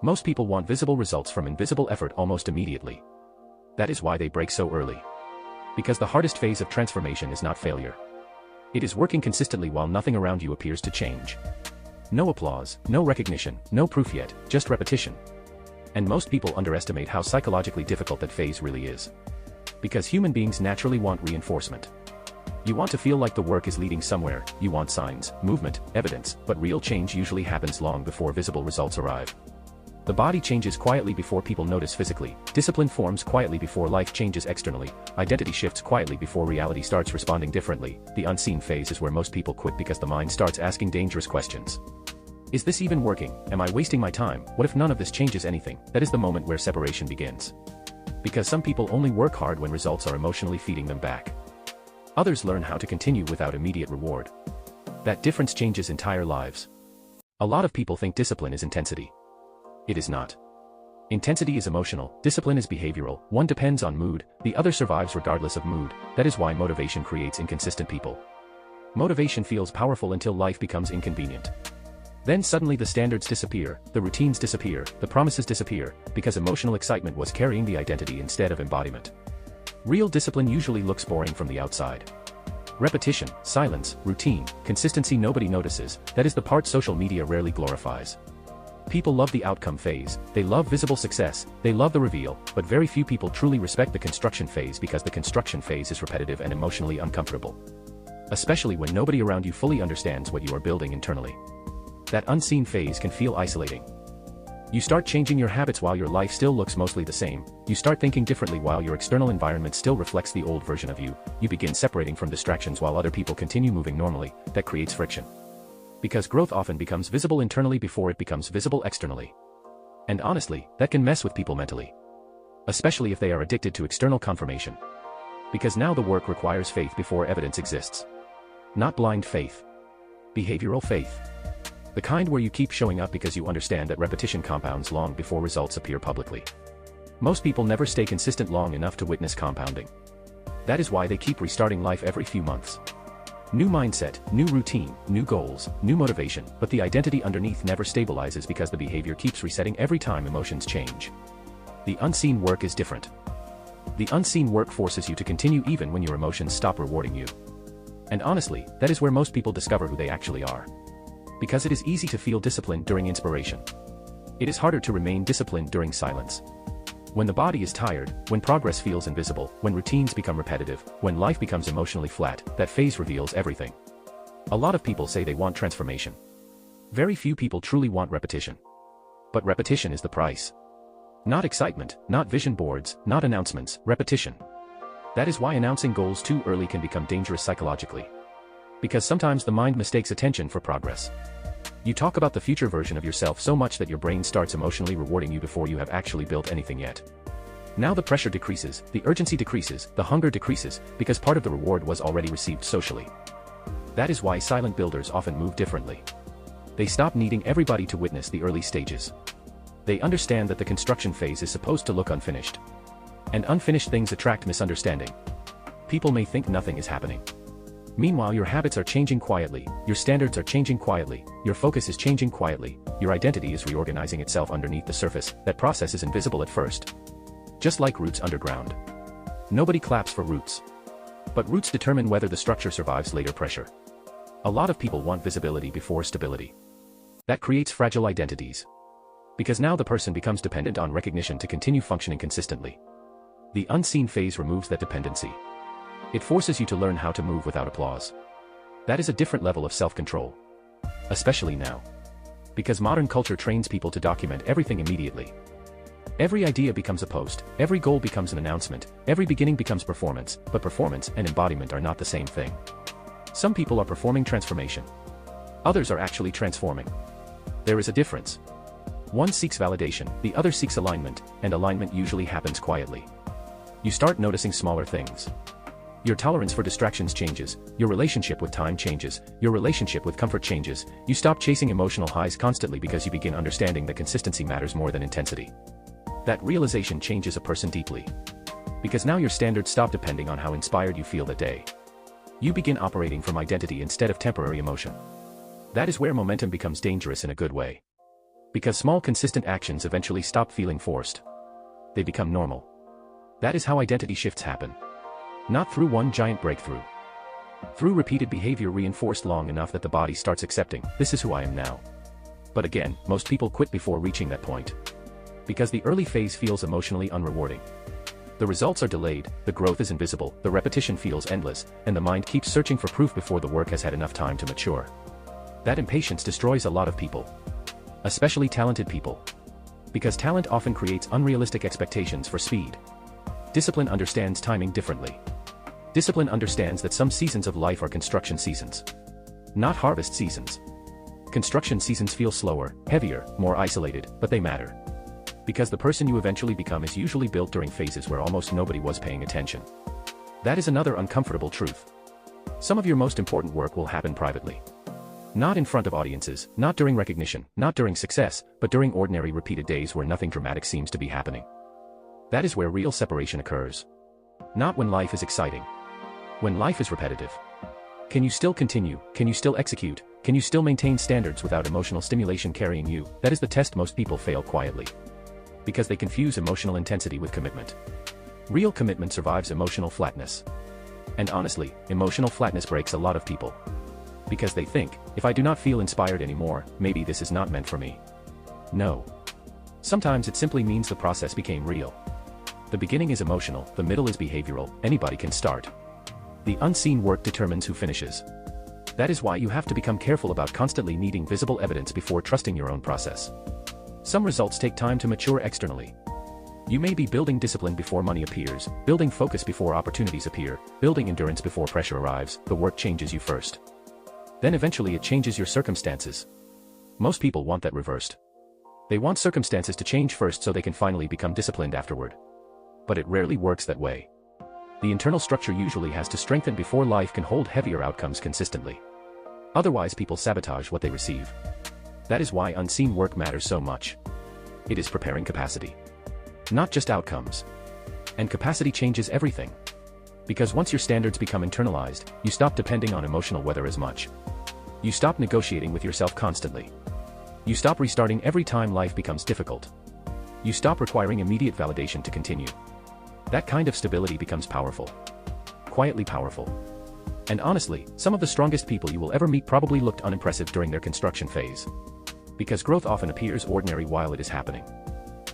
Most people want visible results from invisible effort almost immediately. That is why they break so early. Because the hardest phase of transformation is not failure. It is working consistently while nothing around you appears to change. No applause, no recognition, no proof yet, just repetition. And most people underestimate how psychologically difficult that phase really is. Because human beings naturally want reinforcement. You want to feel like the work is leading somewhere, you want signs, movement, evidence, but real change usually happens long before visible results arrive. The body changes quietly before people notice physically, discipline forms quietly before life changes externally, identity shifts quietly before reality starts responding differently. The unseen phase is where most people quit because the mind starts asking dangerous questions. Is this even working? Am I wasting my time? What if none of this changes anything? That is the moment where separation begins. Because some people only work hard when results are emotionally feeding them back. Others learn how to continue without immediate reward. That difference changes entire lives. A lot of people think discipline is intensity. It is not. Intensity is emotional, discipline is behavioral, one depends on mood, the other survives regardless of mood. That is why motivation creates inconsistent people. Motivation feels powerful until life becomes inconvenient. Then suddenly the standards disappear, the routines disappear, the promises disappear, because emotional excitement was carrying the identity instead of embodiment. Real discipline usually looks boring from the outside. Repetition, silence, routine, consistency nobody notices, that is the part social media rarely glorifies. People love the outcome phase, they love visible success, they love the reveal, but very few people truly respect the construction phase because the construction phase is repetitive and emotionally uncomfortable. Especially when nobody around you fully understands what you are building internally. That unseen phase can feel isolating. You start changing your habits while your life still looks mostly the same, you start thinking differently while your external environment still reflects the old version of you, you begin separating from distractions while other people continue moving normally, that creates friction. Because growth often becomes visible internally before it becomes visible externally. And honestly, that can mess with people mentally. Especially if they are addicted to external confirmation. Because now the work requires faith before evidence exists. Not blind faith. Behavioral faith. The kind where you keep showing up because you understand that repetition compounds long before results appear publicly. Most people never stay consistent long enough to witness compounding. That is why they keep restarting life every few months. New mindset, new routine, new goals, new motivation, but the identity underneath never stabilizes because the behavior keeps resetting every time emotions change. The unseen work is different. The unseen work forces you to continue even when your emotions stop rewarding you. And honestly, that is where most people discover who they actually are. Because it is easy to feel disciplined during inspiration. It is harder to remain disciplined during silence. When the body is tired, when progress feels invisible, when routines become repetitive, when life becomes emotionally flat, that phase reveals everything. A lot of people say they want transformation. Very few people truly want repetition. But repetition is the price. Not excitement, not vision boards, not announcements, repetition. That is why announcing goals too early can become dangerous psychologically. Because sometimes the mind mistakes attention for progress. You talk about the future version of yourself so much that your brain starts emotionally rewarding you before you have actually built anything yet. Now the pressure decreases, the urgency decreases, the hunger decreases, because part of the reward was already received socially. That is why silent builders often move differently. They stop needing everybody to witness the early stages. They understand that the construction phase is supposed to look unfinished. And unfinished things attract misunderstanding. People may think nothing is happening. Meanwhile, your habits are changing quietly, your standards are changing quietly, your focus is changing quietly, your identity is reorganizing itself underneath the surface. That process is invisible at first. Just like roots underground. Nobody claps for roots. But roots determine whether the structure survives later pressure. A lot of people want visibility before stability. That creates fragile identities. Because now the person becomes dependent on recognition to continue functioning consistently. The unseen phase removes that dependency. It forces you to learn how to move without applause. That is a different level of self-control. Especially now. Because modern culture trains people to document everything immediately. Every idea becomes a post, every goal becomes an announcement, every beginning becomes performance, but performance and embodiment are not the same thing. Some people are performing transformation. Others are actually transforming. There is a difference. One seeks validation, the other seeks alignment, and alignment usually happens quietly. You start noticing smaller things. Your tolerance for distractions changes, your relationship with time changes, your relationship with comfort changes, you stop chasing emotional highs constantly because you begin understanding that consistency matters more than intensity. That realization changes a person deeply. Because now your standards stop depending on how inspired you feel that day. You begin operating from identity instead of temporary emotion. That is where momentum becomes dangerous in a good way. Because small consistent actions eventually stop feeling forced. They become normal. That is how identity shifts happen. Not through one giant breakthrough. Through repeated behavior reinforced long enough that the body starts accepting, this is who I am now. But again, most people quit before reaching that point. Because the early phase feels emotionally unrewarding. The results are delayed, the growth is invisible, the repetition feels endless, and the mind keeps searching for proof before the work has had enough time to mature. That impatience destroys a lot of people. Especially talented people. Because talent often creates unrealistic expectations for speed. Discipline understands timing differently. Discipline understands that some seasons of life are construction seasons. Not harvest seasons. Construction seasons feel slower, heavier, more isolated, but they matter. Because the person you eventually become is usually built during phases where almost nobody was paying attention. That is another uncomfortable truth. Some of your most important work will happen privately. Not in front of audiences, not during recognition, not during success, but during ordinary repeated days where nothing dramatic seems to be happening. That is where real separation occurs. Not when life is exciting. When life is repetitive. Can you still continue? Can you still execute? Can you still maintain standards without emotional stimulation carrying you? That is the test most people fail quietly. Because they confuse emotional intensity with commitment. Real commitment survives emotional flatness. And honestly, emotional flatness breaks a lot of people. Because they think, if I do not feel inspired anymore, maybe this is not meant for me. No. Sometimes it simply means the process became real. The beginning is emotional, the middle is behavioral, anybody can start. The unseen work determines who finishes. That is why you have to become careful about constantly needing visible evidence before trusting your own process. Some results take time to mature externally. You may be building discipline before money appears, building focus before opportunities appear, building endurance before pressure arrives. The work changes you first. Then eventually it changes your circumstances. Most people want that reversed. They want circumstances to change first so they can finally become disciplined afterward. But it rarely works that way. The internal structure usually has to strengthen before life can hold heavier outcomes consistently. Otherwise people sabotage what they receive. That is why unseen work matters so much. It is preparing capacity. Not just outcomes. And capacity changes everything. Because once your standards become internalized, you stop depending on emotional weather as much. You stop negotiating with yourself constantly. You stop restarting every time life becomes difficult. You stop requiring immediate validation to continue. That kind of stability becomes powerful. Quietly powerful. And honestly, some of the strongest people you will ever meet probably looked unimpressive during their construction phase. Because growth often appears ordinary while it is happening.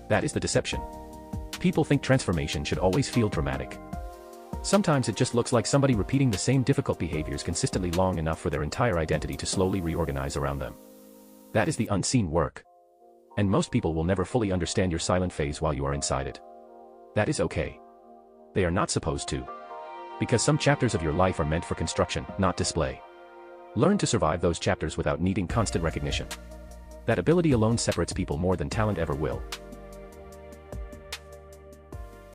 That is the deception. People think transformation should always feel dramatic. Sometimes it just looks like somebody repeating the same difficult behaviors consistently long enough for their entire identity to slowly reorganize around them. That is the unseen work. And most people will never fully understand your silent phase while you are inside it. That is okay. They are not supposed to. Because some chapters of your life are meant for construction, not display. Learn to survive those chapters without needing constant recognition. That ability alone separates people more than talent ever will.